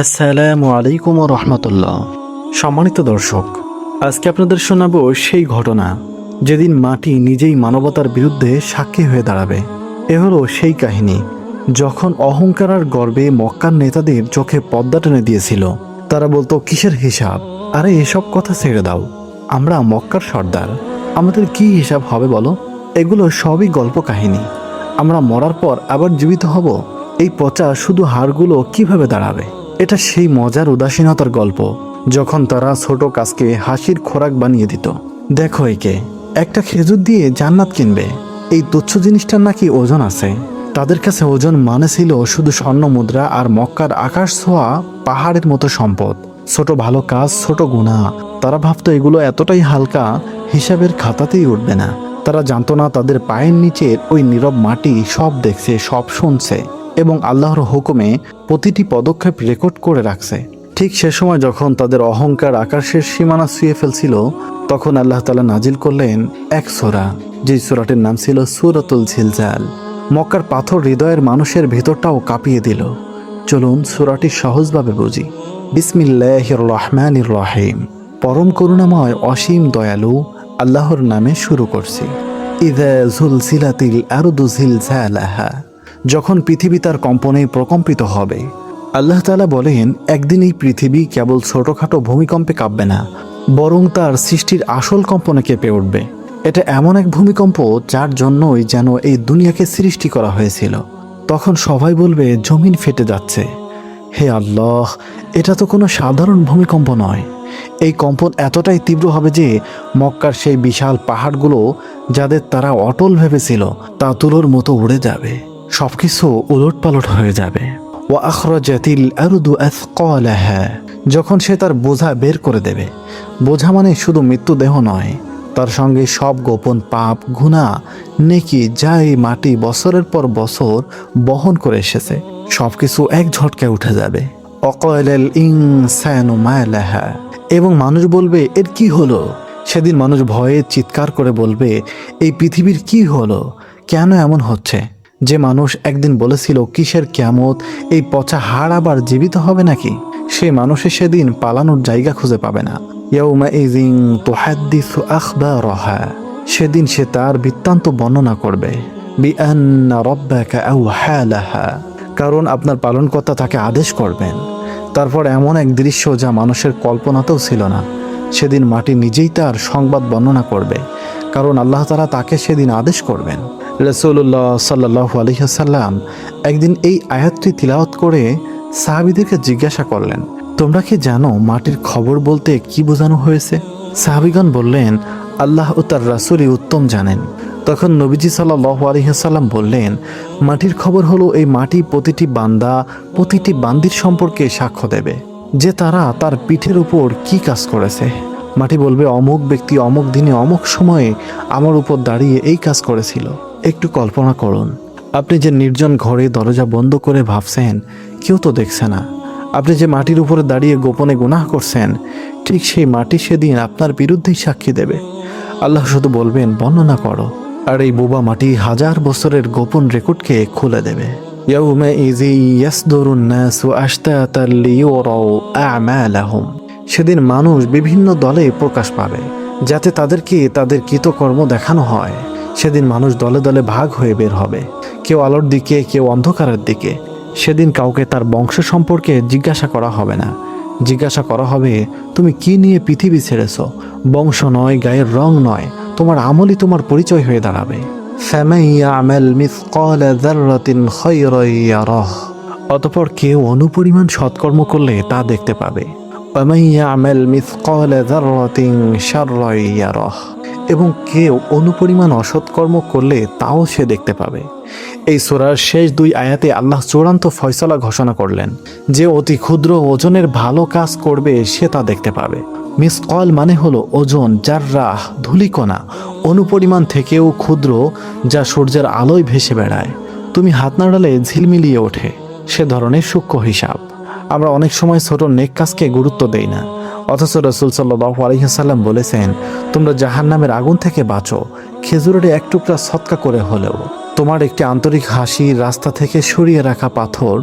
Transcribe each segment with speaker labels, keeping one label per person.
Speaker 1: আসসালামু আলাইকুম রহমতুল্লাহ। সম্মানিত দর্শক, আজকে আপনাদের শোনাবো সেই ঘটনা যেদিন মাটি নিজেই মানবতার বিরুদ্ধে সাক্ষী হয়ে দাঁড়াবে। এ হলো সেই কাহিনী যখন অহংকার আর গর্বে মক্কার নেতাদের চোখে পর্দা টেনে দিয়েছিল। তারা বলতো, কিসের হিসাব? আরে এসব কথা ছেড়ে দাও, আমরা মক্কার সর্দার, আমাদের কি হিসাব হবে বলো? এগুলো সবই গল্প কাহিনী। আমরা মরার পর আবার জীবিত হব। এই পচা শুধু হাড়গুলো কিভাবে দাঁড়াবে? এটা সেই মজার উদাসীনতার গল্প যখন তারা ছোট কাজকে হাসির খোরাক বানিয়ে দিত। দেখো, একে একটা খেজুর দিয়ে জান্নাত কিনবে, এই তুচ্ছ জিনিসটার নাকি ওজন আছে। তাদের কাছে ওজন মানে ছিল শুধু স্বর্ণ মুদ্রা আর মক্কার আকাশ ছোঁয়া পাহাড়ের মতো সম্পদ। ছোট ভালো কাজ, ছোট গুনাহ, তারা ভাবতো এগুলো এতটাই হালকা, হিসাবের খাতাতেই উঠবে না। তারা জানতো না তাদের পায়ের নিচের ওই নীরব মাটি সব দেখছে, সব শুনছে এবং আল্লাহর হুকুমে প্রতিটি পদক্ষেপ রেকর্ড করে রাখছে। ঠিক সে সময় যখন তাদের অহংকার আকাশের সীমানা ছুঁয়ে ফেলছিল, তখন আল্লাহ তাআলা নাজিল করলেন এক সূরা, যে সূরাটির নাম ছিল সূরাতুল জিলজাল। মক্কার পাথর হৃদয়ের মানুষের ভেতরটাও কাঁপিয়ে দিল। চলুন সূরাটি সহজভাবে বুঝি। বিসমিল্লাহির রহমানির রহিম। পরম করুণাময় অসীম দয়ালু আল্লাহর নামে শুরু করছি। ইযা যুলজিলাতিল আরদু জিলজালাহা। যখন পৃথিবী তার কম্পনে প্রকম্পিত হবে। আল্লাহ তাআলা বলেন, একদিন এই পৃথিবী কেবল ছোটখাটো ভূমিকম্পে কাঁপবে না, বরং তার সৃষ্টির আসল কম্পনে কেঁপে উঠবে। এটা এমন এক ভূমিকম্প যার জন্যই যেন এই দুনিয়াকে সৃষ্টি করা হয়েছিল। তখন সবাই বলবে, জমিন ফেটে যাচ্ছে। হে আল্লাহ, এটা তো কোনো সাধারণ ভূমিকম্প নয়। এই কম্পন এতটাই তীব্র হবে যে মক্কার সেই বিশাল পাহাড়গুলো, যাদের তারা অটল ভেবেছিল, তা তুলোর মতো উড়ে যাবে। সবকিছু উলটপালট হয়ে যাবে। ওয়া আখরাজাতিল আরদু আথকালাহা। যখন সে তার বোঝা বের করে দেবে। বোঝা মানে শুধু মৃত্যুদেহ নয়, তার সঙ্গে সব গোপন পাপ, গুনাহ, নেকি, যা এই মাটি বছরের পর বছর বহন করে এসেছে, সবকিছু এক ঝটকায় উঠে যাবে। অকালাল ইনসানু মা লাহা। এবং মানুষ বলবে, এর কি হলো? সেদিন মানুষ ভয়ে চিৎকার করে বলবে, এই পৃথিবীর কি হলো? কেন এমন হচ্ছে? যে মানুষ একদিন বলেছিল, কিসের কিয়ামত, এই পচা হাড় আবার জীবিত হবে নাকি, সেই মানুষের সেদিন পালানোর জায়গা খুঁজে পাবে না। ইয়াউমাইযিন তুহাদ্দিসু আখবারাহা। সেদিন সে তার বৃত্তান্ত বর্ণনা করবে। বিআন্না রাব্বাকা আওহা লাহা। কারণ আপনার পালনকর্তা তাকে আদেশ করবেন। তারপর এমন এক দৃশ্য যা মানুষের কল্পনাতেও ছিল না। সেদিন মাটি নিজেই তার সংবাদ বর্ণনা করবে, কারণ আল্লাহ তাআলা তাকে সেদিন আদেশ করবেন। রাসূলুল্লাহ সাল্লাল্লাহু আলাইহি ওয়াসাল্লাম একদিন এই আয়াতটি তিলাওয়াত করে সাহাবীদেরকে জিজ্ঞাসা করলেন, তোমরা কি জানো মাটির খবর বলতে কি বোঝানো হয়েছে? সাহাবীগণ বললেন, আল্লাহ ও তার রাসূলই উত্তম জানেন। তখন নবীজি সাল্লাল্লাহু আলাইহি ওয়াসাল্লাম বললেন, মাটির খবর হলো এই মাটি প্রতিটি বান্দা, প্রতিটি বান্দির সম্পর্কে সাক্ষ্য দেবে, যে তারা তার পিঠের উপর কি কাজ করেছে। মাটি বলবে, অমুক ব্যক্তি অমুক দিনে অমুক সময়ে আমার উপর দাঁড়িয়ে এই কাজ করেছিল। একটু কল্পনা করুন, আপনি যে নির্জন ঘরে দরজা বন্ধ করে ভাবছেন, কেউ তো দেখছে না। আপনি যে মাটির উপরে দাঁড়িয়ে গোপনে গুনাহ করছেন, ঠিক সেই মাটি সেদিন আপনার বিরুদ্ধেই সাক্ষী দেবে। আল্লাহ শুধু বলবেন, বর্ণনা করো। আর এই বোবা মাটি হাজার বছরের গোপন রেকর্ডকে খুলে দেবে। ইয়াউমাইযি ইয়াসদুরুন নাসু আশতাতাল লিয়ুরাউ আ'মালাহুম। সেদিন মানুষ বিভিন্ন দলে প্রকাশ পাবে, যাতে তাদেরকে তাদের কৃতকর্ম দেখানো হয়। সেদিন মানুষ দলে দলে ভাগ হয়ে বের হবে, কেউ আলোর দিকে, কেউ অন্ধকারের দিকে। সেদিন কাউকে তার বংশ সম্পর্কে জিজ্ঞাসা করা হবে না। জিজ্ঞাসা করা হবে, তুমি কি নিয়ে পৃথিবী ছেড়েছ? বংশ নয়, গায়ের রং নয়, তোমার আমলই তোমার পরিচয় হয়ে দাঁড়াবে। ফামান ইয়ামাল মিসকালা যাররাতিন খায়রান ইয়ারাহ। অতঃপর কেউ অনুপরিমাণ সৎকর্ম করলে তা দেখতে পাবে। ওয়ামান ইয়ামাল মিসকালা যাররাতিন শাররান ইয়ারাহ। এবং কেউ অনুপরিমাণ অসৎকর্ম করলে তাও সে দেখতে পাবে। এই সূরার শেষ দুই আয়াতে আল্লাহ চূড়ান্ত ফয়সালা ঘোষণা করলেন, যে অতি ক্ষুদ্র ওজনের ভালো কাজ করবে সে তা দেখতে পাবে। মিসকাল মানে হলো ওজন, জাররাহ ধূলিকণা, অনুপরিমাণ থেকেও ক্ষুদ্র, যা সূর্যের আলোয় ভেসে বেড়ায়। তুমি হাত নাড়ালে ঝিলমিলিয়ে ওঠে, সে ধরনের সূক্ষ্ম হিসাব। আমরা অনেক সময় ছোট নেক কাজকে গুরুত্ব দেই না, অথচ রাসূল সাল্লাল্লাহু আলাইহি ওয়াসাল্লাম বলেছেন, তোমরা জাহান্নামের আগুন থেকে বাঁচো খেজুরের এক টুকরা সদকা করে হলেও। তোমার একটি আন্তরিক হাসি, রাস্তা থেকে সরিয়ে রাখা পাথর,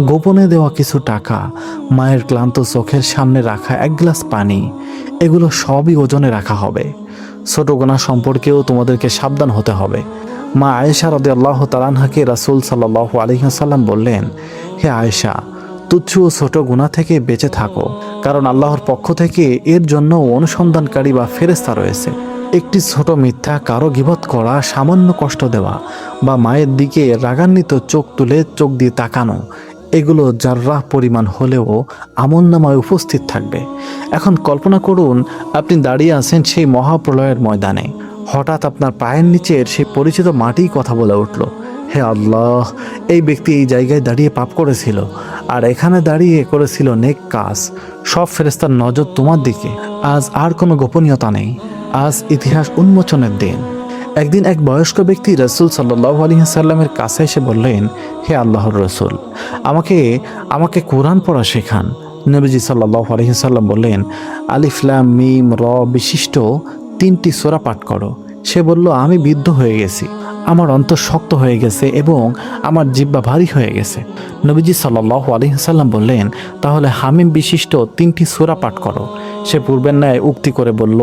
Speaker 1: গোপনে দেওয়া কিছু টাকা, মায়ের ক্লান্ত চোখের সামনে রাখা এক গ্লাস পানি, এগুলো সবই ওজনে রাখা হবে। ছোট গোনা সম্পর্কেও তোমাদেরকে সাবধান হতে হবে। মা আয়েশা রাদিয়াল্লাহু তাআলা আনহাকে রাসূল সাল্লাল্লাহু আলাইহি ওয়াসাল্লাম বললেন, হে আয়েশা, তুচ্ছ ও ছোট গুনাহ থেকে বেঁচে থাকো, কারণ আল্লাহর পক্ষ থেকে এর জন্য অনুসন্ধানকারী বা ফেরেশতা রয়েছে। একটি ছোট মিথ্যা, কারো গীবত করা, সামান্য কষ্ট দেওয়া বা মায়ের দিকে রাগান্বিত চোখ তুলে চোখ দিয়ে তাকানো, এগুলো জাররাহ পরিমাণ হলেও আমলনামায় উপস্থিত থাকবে। এখন কল্পনা করুন, আপনি দাঁড়িয়ে আছেন সেই মহাপ্রলয়ের ময়দানে। হঠাৎ আপনার পায়ের নিচের সেই পরিচিত মাটি কথা বলে উঠল, হে আল্লাহ, এই ব্যক্তি এই জায়গায় দাঁড়িয়ে পাপ করেছিল আর এখানে দাঁড়িয়ে করেছিল নেক কাজ। সব ফেরেশতার নজর তোমার দিকে। আজ আর কোনো গোপনীয়তা নেই, আজ ইতিহাস উন্মোচনের দিন। একদিন এক বয়স্ক ব্যক্তি রাসূল সাল্লাল্লাহু আলাইহি ওয়াসাল্লামের কাছে এসে বললেন, হে আল্লাহর রাসূল, আমাকে কোরআন পড়া শেখান। নবীজি সাল্লাল্লাহু আলাইহি ওয়াসাল্লাম বললেন, আলিফ লাম মিম র বিশিষ্ট 3টি সূরা পাঠ করো। সে বলল, আমি বিদ্ধ হয়ে গেছি, আমার অন্তর শক্ত হয়ে গেছে এবং আমার জিহ্বা ভারী হয়ে গেছে। নবীজি সাল্লাল্লাহু আলাইহি ওয়াসাল্লাম বললেন, তাহলে হামিম বিশিষ্ট 3টি সূরা পাঠ করো। সে পূর্বের ন্যায় উক্তি করে বলল,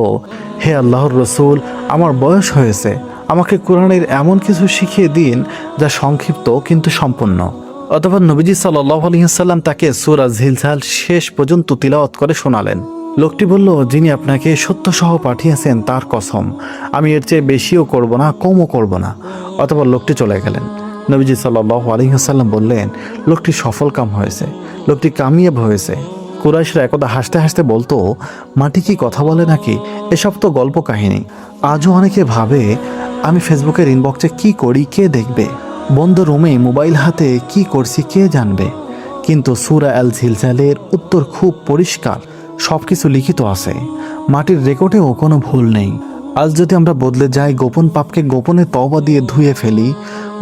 Speaker 1: হে আল্লাহর রাসূল, আমার বয়স হয়েছে, আমাকে কোরআনের এমন কিছু শিখিয়ে দিন যা সংক্ষিপ্ত কিন্তু সম্পূর্ণ। অতঃপর নবীজি সাল্লাল্লাহু আলাইহি ওয়াসাল্লাম তাকে সূরা জিলজাল শেষ পর্যন্ত তিলাওয়াত করে শোনালেন। লোকটি বলল, যিনি আপনাকে সত্যসহ পাঠিয়েছেন তার কসম, আমি এর চেয়ে বেশিও করব না, কমও করব না। অতঃপর লোকটি চলে গেলেন। নবীজি সাল্লাল্লাহু আলাইহি ওয়াসাল্লাম বললেন, লোকটি সফল কাম হয়েছে, লোকটি কামিয়াব হয়েছে। কুরাইশরা একদা হাসতে হাসতে বলতো, মাটি কি কথা বলে নাকি? এসব তো গল্প কাহিনী। আজও অনেকে ভাবে, আমি ফেসবুকের ইনবক্সে কি করি কে দেখবে, বন্ধ রুমে মোবাইল হাতে কি করছি কে জানবে। কিন্তু সূরা আল জিলজালের উত্তর খুব পরিষ্কার, সব কিছু লিখিত আছে, মাটির রেকর্ডেও কোনো ভুল নেই। আজ যদি আমরা বদলে যাই, গোপন পাপকে গোপনে তওবা দিয়ে ধুয়ে ফেলি,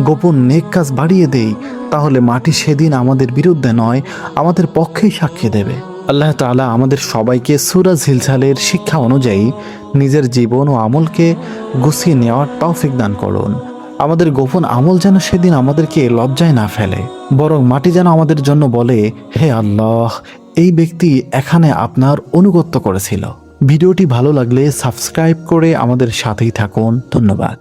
Speaker 1: গোপন নেক কাজ বাড়িয়ে দেই, তাহলে মাটি সেদিন আমাদের বিরুদ্ধে নয়, আমাদের পক্ষেই সাক্ষী দেবে। আল্লাহ তাআলা আমাদের সবাইকে সূরা জিলজালের শিক্ষা অনুযায়ী নিজের জীবন ও আমলকে গুছিয়ে নেওয়ার তৌফিক দান করুন। আমাদের গোপন আমল যেন সেদিন আমাদেরকে লজ্জায় না ফেলে, বরং মাটি যেন আমাদের জন্য বলে, হে আল্লাহ, এই ব্যক্তি এখানে আপনার আনুগত্য করেছিল। ভিডিওটি ভালো লাগলে সাবস্ক্রাইব করে আমাদের সাথেই থাকুন। ধন্যবাদ।